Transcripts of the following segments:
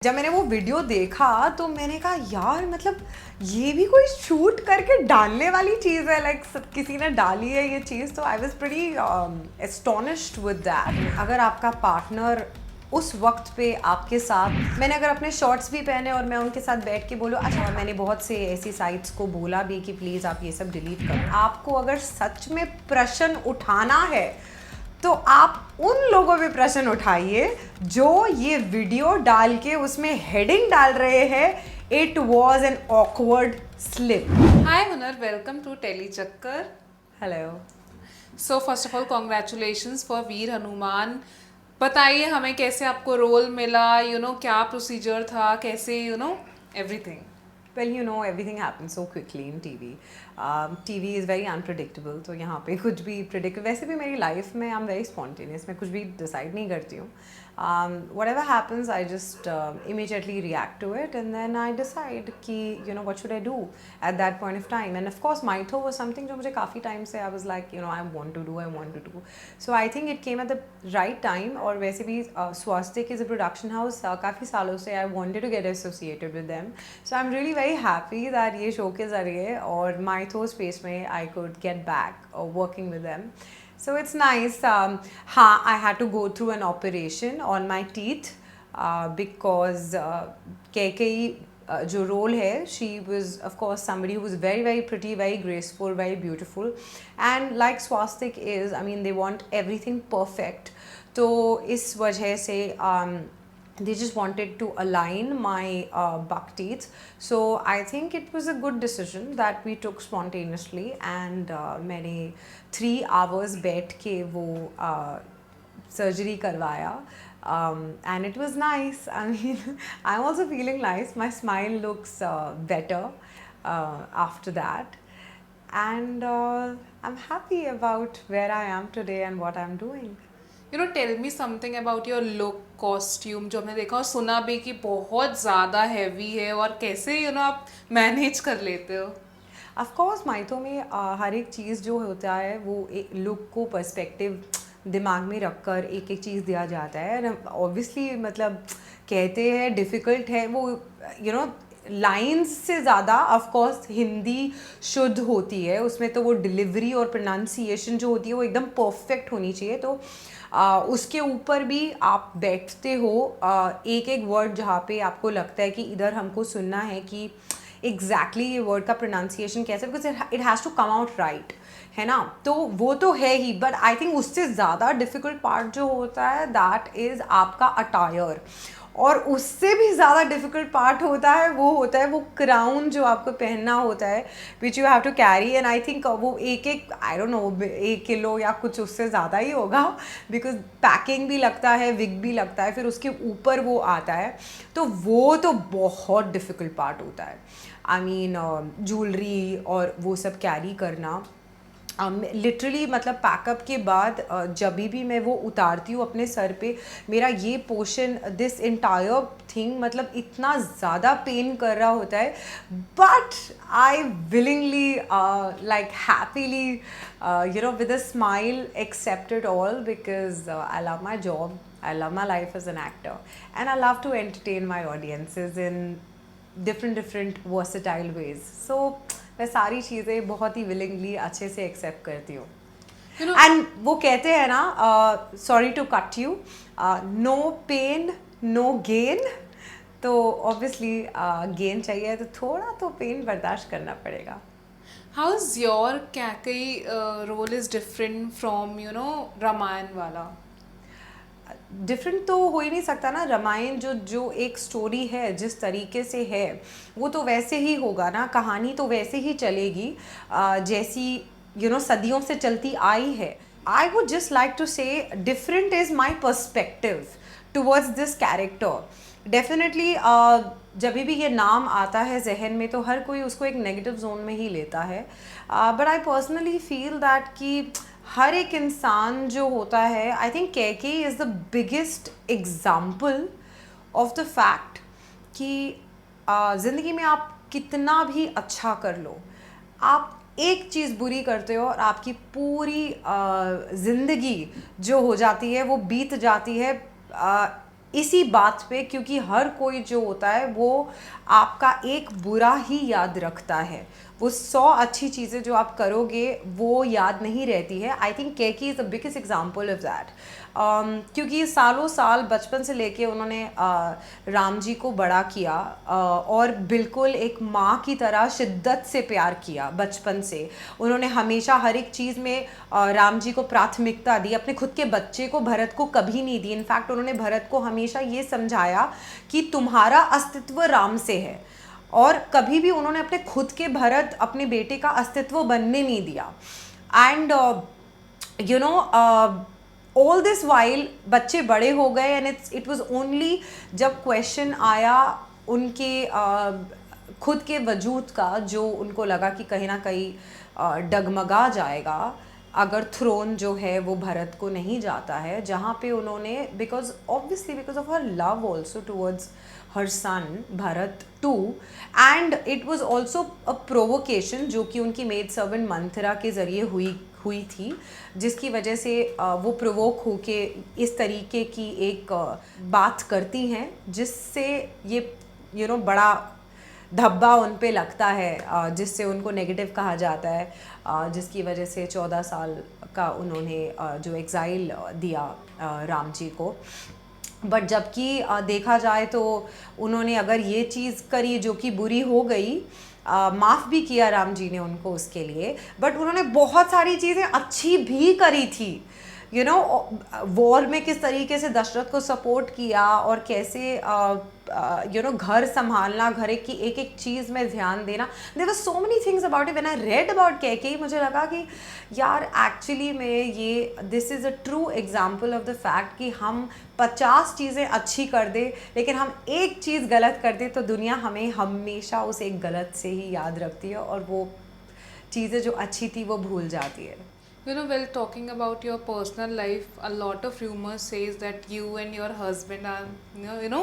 जब मैंने वो वीडियो देखा तो मैंने कहा यार मतलब ये भी कोई शूट करके डालने वाली चीज़ है, लाइक किसी ने डाली है ये चीज़। तो I was pretty astonished with that. अगर आपका पार्टनर उस वक्त पे आपके साथ, मैंने अगर अपने शॉर्ट्स भी पहने और मैं उनके साथ बैठ के बोलूँ, अच्छा मैंने बहुत से ऐसी साइट्स को बोला भी कि प्लीज़ आप ये सब डिलीट करो। आपको अगर सच में प्रश्न उठाना है तो आप उन लोगों पे प्रश्न उठाइए जो ये वीडियो डाल के उसमें हेडिंग डाल रहे हैं it was an awkward slip. Hi Hunar, welcome to Tele Chakkar. Hello. So first of all, congratulations for वीर हनुमान. बताइए हमें कैसे आपको रोल मिला, क्या प्रोसीजर था, कैसे everything. Well, you know, everything happens so quickly in TV. TV is very unpredictable. तो यहाँ पे कुछ भी predict, वैसे भी मेरी लाइफ में I'm very spontaneous, मैं कुछ भी decide नहीं करती हूँ. Whatever happens, I just immediately react to it, and then I decide कि what should I do at that point of time. And of course, Maitho was something जो मुझे काफ़ी time से I was like I want to do. So I think it came at the right time. और वैसे भी Swastik is a production house, काफ़ी सालों से I wanted to get associated with them. So I'm really very happy that ये show के ज़रिए और Maitho space में I could get back working with them. So it's nice. हाँ, I had to go through an operation on my teeth because KK जो role है, she was of course somebody who was very very pretty, very graceful, very beautiful, and like Swastik is, I mean they want everything perfect. तो इस वजह से they just wanted to align my buck teeth. So I think it was a good decision that we took spontaneously, and मैंने 3 hours बैठ के वो surgery करवाया. And it was nice. I mean, I'm also feeling nice. My smile looks better after that. And I'm happy about where I am today and what I'm doing. Tell me something about your look, costume जो हमने देखा और सुना भी कि बहुत ज़्यादा heavy है, और कैसे आप मैनेज कर लेते हो? ऑफ कोर्स माइथो में हर एक चीज़ जो होता है वो एक लुक को पर्सपेक्टिव दिमाग में रखकर एक एक चीज़ दिया जाता है. ऑब्वियसली मतलब कहते हैं डिफ़िकल्ट है वो, लाइंस से ज़्यादा ऑफ कोर्स हिंदी शुद्ध होती है, उसमें तो वो डिलीवरी और प्रोनाउंसिएशन जो होती है वो एकदम परफेक्ट होनी चाहिए. तो उसके ऊपर भी आप बैठते हो एक एक वर्ड जहाँ पे आपको लगता है कि इधर हमको सुनना है कि एग्जैक्टली ये वर्ड का प्रोनाउंसिएशन कैसे, because it has to come out right, है ना. तो वो तो है ही, बट आई थिंक उससे ज़्यादा डिफ़िकल्ट पार्ट जो होता है दैट इज़ आपका अटायर, और उससे भी ज़्यादा डिफ़िकल्ट पार्ट होता है वो क्राउन जो आपको पहनना होता है, which you have to carry. And I think वो एक आई डोंट नो 1 किलो या कुछ उससे ज़्यादा ही होगा, बिकॉज पैकिंग भी लगता है, विग भी लगता है, फिर उसके ऊपर वो आता है. तो वो तो बहुत डिफ़िकल्ट पार्ट होता है. आई मीन ज्वेलरी और वो सब कैरी करना लिटरली मतलब पैकअप के बाद जब भी मैं वो उतारती हूँ अपने सर पे, मेरा ये पोर्शन, दिस इंटायर थिंग मतलब इतना ज़्यादा पेन कर रहा होता है, but I willingly like happily with a smile accept it all, because I love my job, I love my life as an actor, and I love to entertain my audiences in different versatile ways. So मैं सारी चीज़ें बहुत ही willingly अच्छे से accept करती हूँ. And वो कहते हैं ना, sorry to cut you, no pain no gain. तो ऑब्वियसली गेन चाहिए तो थोड़ा तो पेन बर्दाश्त करना पड़ेगा. How is your Kakai role is different from Ramayan वाला? डिफरेंट तो हो ही नहीं सकता ना. रामायण जो एक स्टोरी है जिस तरीके से है वो तो वैसे ही होगा ना, कहानी तो वैसे ही चलेगी जैसी सदियों से चलती आई है. I would just like to say different is my perspective towards this character. Definitely जब भी ये नाम आता है जहन में तो हर कोई उसको एक नेगेटिव जोन में ही लेता है, but I personally feel that कि हर एक इंसान जो होता है, I think KK is the biggest example of the fact कि ज़िंदगी में आप कितना भी अच्छा कर लो, आप एक चीज़ बुरी करते हो और आपकी पूरी ज़िंदगी जो हो जाती है वो बीत जाती है इसी बात पे, क्योंकि हर कोई जो होता है वो आपका एक बुरा ही याद रखता है, वो 100 अच्छी चीज़ें जो आप करोगे वो याद नहीं रहती है। I think Kaikeyi is the biggest example of that, क्योंकि सालों साल बचपन से लेके उन्होंने राम जी को बड़ा किया, और बिल्कुल एक माँ की तरह शिद्दत से प्यार किया बचपन से। उन्होंने हमेशा हर एक चीज़ में राम जी को प्राथमिकता दी, अपने खुद के बच्चे को, भरत को कभी नहीं दी। इनफैक्ट उन्होंने भरत को हमेशा ये समझाया कि तुम्हारा अस्तित्व राम से है, और कभी भी उन्होंने अपने खुद के भरत, अपने बेटे का अस्तित्व बनने नहीं दिया। And you know all this while बच्चे बड़े हो गए, एंड इट वाज ओनली जब क्वेश्चन आया उनके खुद के वजूद का, जो उनको लगा कि कहीं ना कहीं डगमगा जाएगा अगर थ्रोन जो है वो भरत को नहीं जाता है, जहाँ पे उन्होंने because of her love also towards her son Bharat too, and it was also a provocation जो कि उनकी मेड सर्वेंट मंथरा के ज़रिए हुई थी, जिसकी वजह से वो प्रोवोक होके इस तरीके की एक बात करती हैं, जिससे ये बड़ा धब्बा उन पे लगता है, जिससे उनको नेगेटिव कहा जाता है, जिसकी वजह से 14 साल का उन्होंने जो एग्ज़ाइल दिया राम जी को। बट जबकि देखा जाए तो उन्होंने अगर ये चीज़ करी जो कि बुरी हो गई, माफ़ भी किया राम जी ने उनको उसके लिए, बट उन्होंने बहुत सारी चीज़ें अच्छी भी करी थी। वॉर में किस तरीके से दशरथ को सपोर्ट किया, और कैसे घर संभालना, घर की एक एक चीज़ में ध्यान देना। There were so many things about it. When I read about Kaikeyi, मुझे लगा कि यार एक्चुअली में ये this is a true example of the fact कि हम 50 चीज़ें अच्छी कर दे, लेकिन हम एक चीज़ गलत कर दे तो दुनिया हमें हमेशा उस एक गलत से ही याद रखती है, और वो चीज़ें जो अच्छी थी वो भूल जाती है। While talking about your personal life, a lot of rumors says that you and your husband are,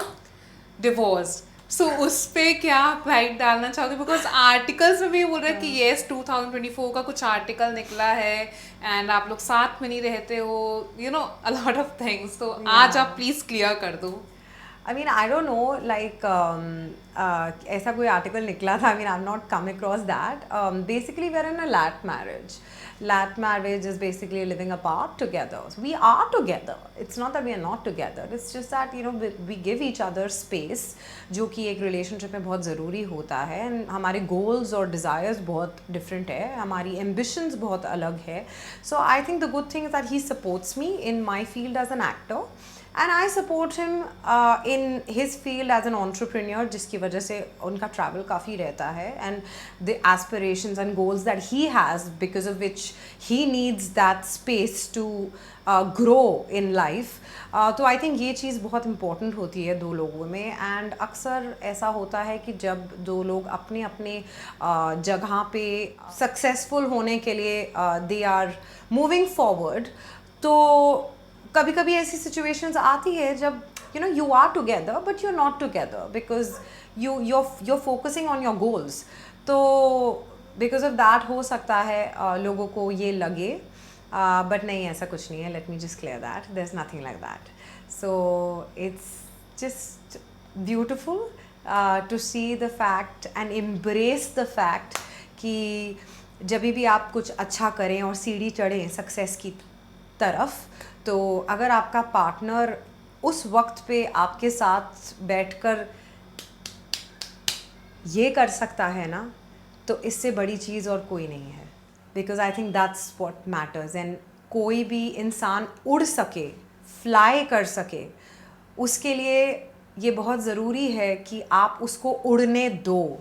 divorced. So उस पे क्या आप राइट डालना चाहोगे? बिकॉज आर्टिकल्स में भी बोल रहे हैं कि येस 2024 का कुछ आर्टिकल निकला है एंड आप लोग साथ में नहीं रहते हो, a lot of things. तो आज आप प्लीज क्लियर कर दो. I mean, I don't know, like ऐसा कोई आर्टिकल निकला था, I mean, I've not come across that. Basically, we're in a lat marriage. Lat marriage is basically living apart together. So we are together. It's not that we are not together. It's just that, we give each other space, जो कि एक relationship में बहुत ज़रूरी होता है. And हमारे goals और desires बहुत different है, हमारी ambitions बहुत अलग है. So I think the good thing is that he supports me in my field as an actor. And I support him in his field as an entrepreneur, जिसकी वजह से उनका travel काफ़ी रहता है, and the aspirations and goals that he has, because of which he needs that space to grow in life. तो I think ये चीज़ बहुत important होती है दो लोगों में, and अक्सर ऐसा होता है कि जब दो लोग अपने अपने जगह पे successful होने के लिए they are moving forward, तो कभी कभी ऐसी सिचुएशंस आती है जब you are together but you're not together because you're focusing on your goals. तो because of that हो सकता है लोगों को ये लगे, but नहीं, ऐसा कुछ नहीं है. Let me just clear that. There's nothing like that. So it's just beautiful to see the fact and embrace the fact कि जब भी आप कुछ अच्छा करें और सीढ़ी चढ़ें सक्सेस की तरफ, तो अगर आपका पार्टनर उस वक्त पे आपके साथ बैठकर ये कर सकता है ना, तो इससे बड़ी चीज़ और कोई नहीं है. Because I think that's what matters. And कोई भी इंसान उड़ सके, फ्लाई कर सके, उसके लिए ये बहुत ज़रूरी है कि आप उसको उड़ने दो.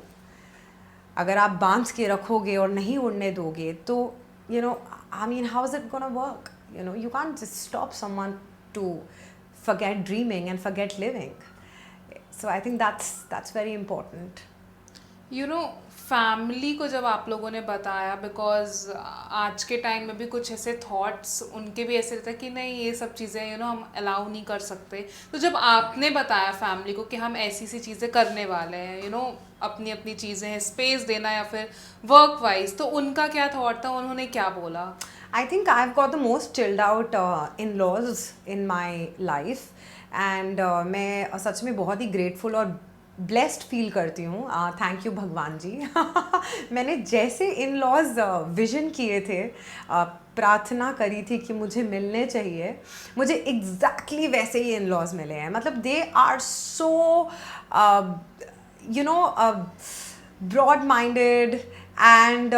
अगर आप बांध के रखोगे और नहीं उड़ने दोगे तो I mean, how is it gonna work? You can't just stop someone to forget dreaming and forget living. So I think that's very important. Family को जब आप लोगों ने बताया, बिकॉज आज के टाइम में भी कुछ ऐसे थॉट्स उनके भी ऐसे रहते हैं कि नहीं ये सब चीज़ें हम अलाउ नहीं कर सकते. तो जब आपने बताया फैमिली को कि हम ऐसी सी चीज़ें करने वाले हैं, अपनी अपनी चीज़ें हैं, स्पेस देना या फिर वर्क वाइज, तो उनका क्या थॉट था, उन्होंने क्या बोला? I think I've got the most chilled out in-laws in my life, and मैं सच में बहुत ही ग्रेटफुल और ब्लेस्ड फील करती हूँ। थैंक यू भगवान जी। मैंने जैसे इन लॉज विजन किए थे, प्रार्थना करी थी कि मुझे मिलने चाहिए, मुझे एग्जैक्टली वैसे ही इन लॉज मिले हैं। मतलब they are so you know broad minded and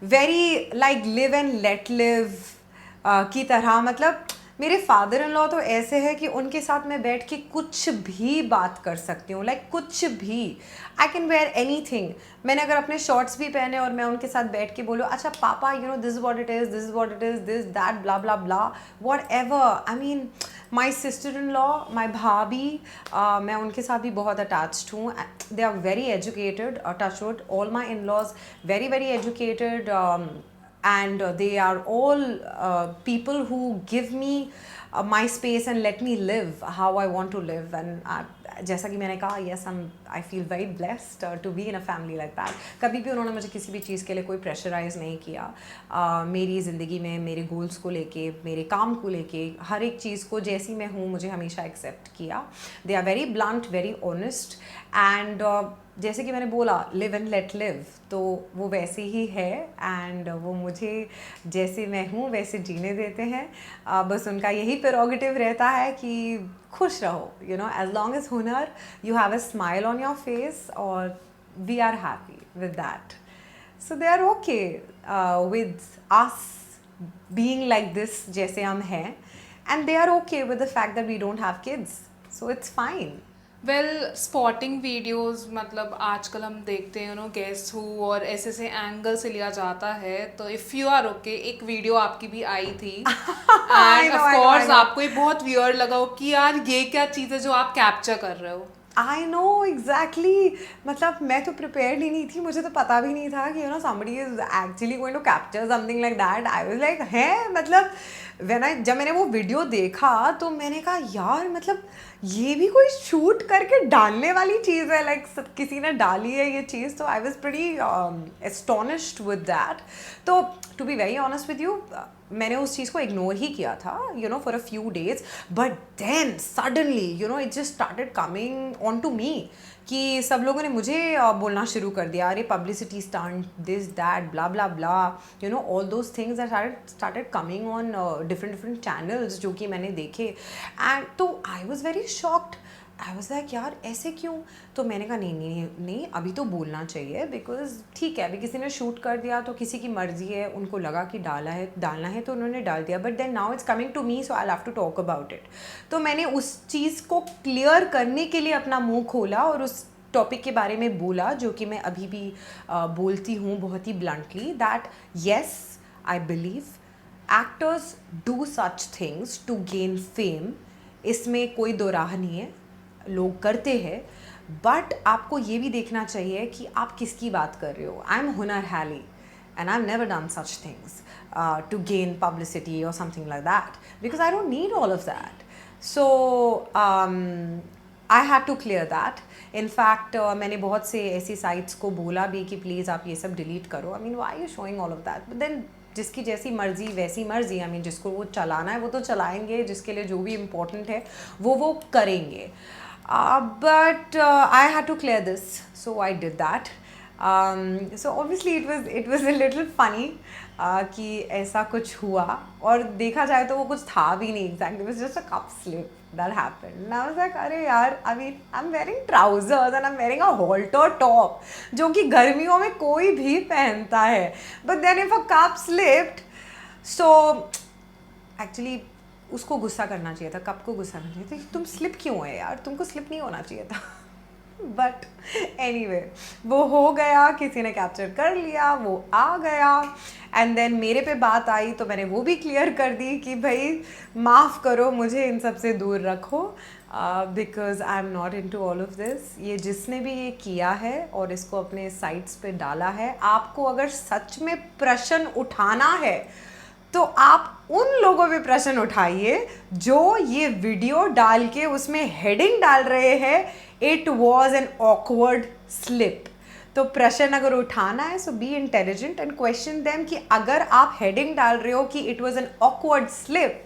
very like live and let live की तरह। मतलब मेरे फादर इन लॉ तो ऐसे है कि उनके साथ मैं बैठ के कुछ भी बात कर सकती हूँ, लाइक कुछ भी। I can wear any thing. मैंने अगर अपने शॉर्ट्स भी पहने और मैं उनके साथ बैठ के बोलूँ, अच्छा पापा you know this what it is, this what it is, this that blah blah blah whatever. I mean my sister in law, my भाभी, मैं उनके साथ भी बहुत अटैच्ड हूँ। They are very educated, touch wood, all my in laws very very educated, and they are all people who give me my space and let me live how I want to live. And जैसा कि मैंने कहा, yes I feel very blessed to be in a family like that. कभी भी उन्होंने मुझे किसी भी चीज़ के लिए कोई प्रेशराइज़ नहीं किया। मेरी ज़िंदगी में मेरे गोल्स को लेके, मेरे काम को लेके, हर एक चीज़ को जैसी मैं हूँ मुझे हमेशा एक्सेप्ट किया। They are very blunt, very honest and जैसे कि मैंने बोला लिव एंड लेट लिव, तो वो वैसे ही है एंड वो मुझे जैसे मैं हूँ वैसे जीने देते हैं। बस उनका यही प्रेरोगेटिव रहता है कि खुश रहो, you know, as long as हुनर you have a smile on your face, और we are happy with that. So they are okay with us being like this जैसे हम हैं, and they are okay with the fact that we don't have kids, so it's fine. Well spotting videos, मतलब आजकल हम देखते हैं no guess हू और ऐसे ऐसे एंगल से लिया जाता है। तो इफ़ यू आर ओके, एक वीडियो आपकी भी आई थी एंड ऑफ कोर्स आपको ये बहुत वियर्ड लगा हो कि यार ये क्या चीज़ है जो आप कैप्चर कर रहे हो। I know exactly. मतलब मैं तो प्रिपेयर्ड ही नहीं थी, मुझे तो पता भी नहीं था कि you know somebody is actually going to capture something like that. I was like है, मतलब जब मैंने वो वीडियो देखा तो मैंने कहा यार, मतलब ये भी कोई शूट करके डालने वाली चीज़ है, लाइक किसी ने डाली है ये चीज़। तो I was pretty astonished with that. तो to be very honest with you, मैंने उस चीज़ को इग्नोर ही किया था, you know, for a few days. But then suddenly you know it just started coming on to me कि सब लोगों ने मुझे बोलना शुरू कर दिया, अरे publicity stunt, this that blah blah blah, you know, all those things that started coming on different channels जो कि मैंने देखे। एंड तो I was very shocked. I was like यार ऐसे क्यों? तो मैंने कहा नहीं नहीं नहीं, अभी तो बोलना चाहिए, बिकॉज ठीक है, अभी किसी ने शूट कर दिया तो किसी की मर्जी है, उनको लगा कि डालना है तो उन्होंने डाल दिया। But then now it's coming to me, so I have to talk about it. तो मैंने उस चीज़ को क्लियर करने के लिए अपना मुंह खोला और उस टॉपिक के बारे में बोला, जो कि मैं अभी भी बोलती हूँ बहुत ही bluntly, that yes I believe actors do such things to gain fame. इसमें कोई दो राह नहीं है, लोग करते हैं। बट आपको ये भी देखना चाहिए कि आप किसकी बात कर रहे हो। आई एम हुनर heli and I've never done such things to gain publicity or something like that, because I don't need all of that. So I had to clear that. In fact मैंने बहुत से ऐसी sites को बोला भी कि please आप ये सब डिलीट करो। I mean why are you showing all of that? But then जिसकी जैसी मर्जी वैसी मर्जी। आई मीन जिसको वो चलाना है वो तो चलाएंगे, जिसके लिए जो भी इम्पोर्टेंट है वो करेंगे। But I had to clear this, so I did that. So obviously it was a little funny कि ऐसा कुछ हुआ, और देखा जाए तो वो कुछ था भी नहीं exactly. It was just a cup slip that happened. And I was like, अरे यार, I mean I'm wearing trousers and I'm wearing a halter top, जो कि गर्मियों में कोई भी पहनता है. But then if a cup slipped, so actually उसको गुस्सा करना चाहिए था, कप को गुस्सा करना चाहिए था, तुम स्लिप क्यों है यार, तुमको स्लिप नहीं होना चाहिए था। बट एनीवे वो हो गया, किसी ने कैप्चर कर लिया, वो आ गया। एंड देन मेरे पे बात आई तो मैंने वो भी क्लियर कर दी कि भाई माफ़ करो, मुझे इन सब से दूर रखो, because I am not into all of this. ये जिसने भी ये किया है और इसको अपने साइट्स पे डाला है, आपको अगर सच में प्रश्न उठाना है तो आप उन लोगों पे प्रश्न उठाइए जो ये वीडियो डाल के उसमें हेडिंग डाल रहे हैं, it was an awkward slip. तो प्रश्न अगर उठाना है, so be intelligent and question them कि अगर आप हेडिंग डाल रहे हो कि it was an awkward slip,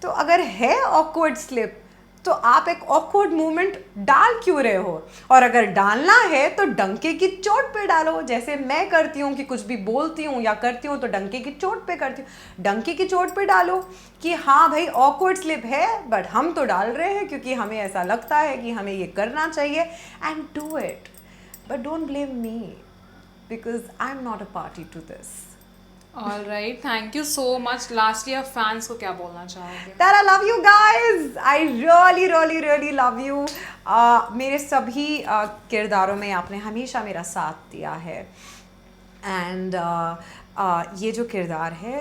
तो अगर है ऑकवर्ड स्लिप तो आप एक ऑकवर्ड मूवमेंट डाल क्यों रहे हो? और अगर डालना है तो डंके की चोट पे डालो, जैसे मैं करती हूँ कि कुछ भी बोलती हूँ या करती हूँ तो डंके की चोट पे करती हूँ। डंके की चोट पे डालो कि हाँ भाई ऑकवर्ड स्लिप है, बट हम तो डाल रहे हैं क्योंकि हमें ऐसा लगता है कि हमें ये करना चाहिए, and do it, but don't blame me because I am not a party to this. Alright, thank you so much. Lastly आप फैंस को क्या बोलना चाहोगे? That I love you guys. I really, really, really love you. मेरे सभी किरदारों में आपने हमेशा मेरा साथ दिया है, एंड ये जो किरदार है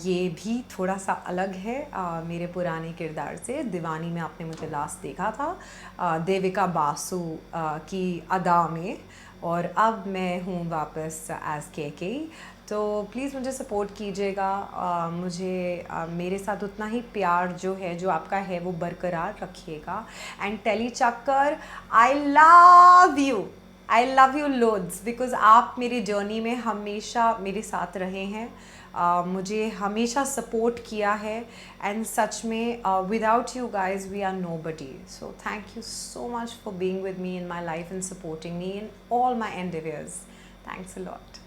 ये भी थोड़ा सा अलग है मेरे पुराने किरदार से। दीवानी में आपने मुझे लास्ट देखा था देविका बासु की अदा में, और अब मैं हूँ वापस एज के। तो प्लीज़ मुझे सपोर्ट कीजिएगा, मुझे मेरे साथ उतना ही प्यार जो है, जो आपका है, वो बरकरार रखिएगा। एंड टेली चक्कर, I love you loads, because आप मेरी जर्नी में हमेशा मेरे साथ रहे हैं, मुझे हमेशा सपोर्ट किया है, एंड सच में without you guys we are nobody. So thank you so much for being with me in my life and supporting me in all my endeavours. Thanks a lot.